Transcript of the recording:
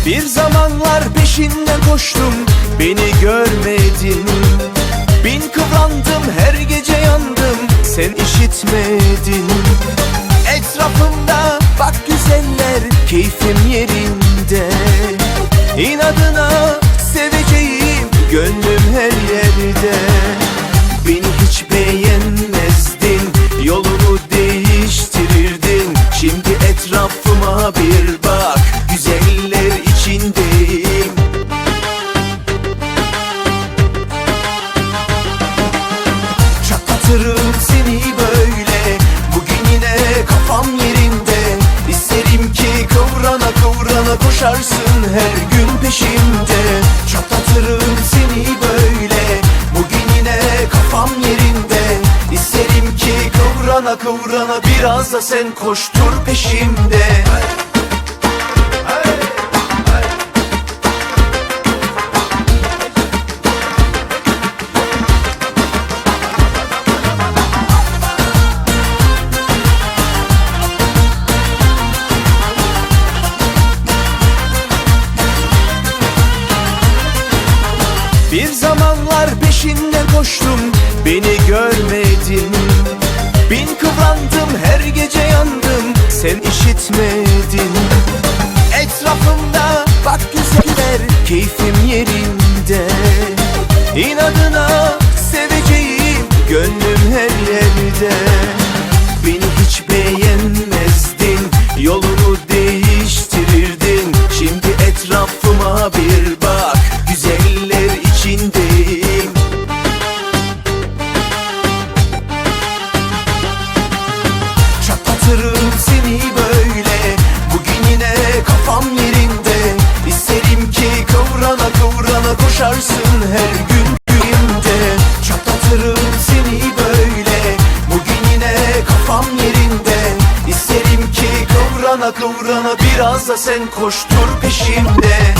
Bir zamanlar peşinden koştum, beni görmedin. Bin kıvrandım, her gece yandım, sen işitmedin. Etrafımda bak güzeller, keyfim yerinde. İnadına seveceğim, gönlüm her yerde. Beni hiç beğenmezdin, yolumu değiştirirdin. Şimdi etrafıma bir bak, güzeller içindeyim. Çatlatırım seni böyle, bugün yine kafam yerinde. İsterim ki kıvrana kıvrana koşarsın her gün peşimde. Çatlatırım seni böyle, bugün yine kafam yerinde. İsterim ki kıvrana kıvrana biraz da sen koştur peşimde. Bir zamanlar peşinden koştum, beni görmedin. Bin kıvrandım, her gece yandım, sen işitmedin. Etrafımda bak güzeller, keyfim yerinde. İnadına seveceğim, gönlüm her yerde. Beni hiç beğenmezdin, yolunu değiştirirdin. Şimdi etrafıma bir bak, güzeller içindeyim. Çatlatırım seni böyle, bugün yine kafam yerinde. İsterim ki kıvrana kıvrana koşarsın her gün günümde. Çatlatırım seni böyle, bugün yine kafam yerinde. İsterim ki kıvrana kıvrana biraz da sen koştur peşimde.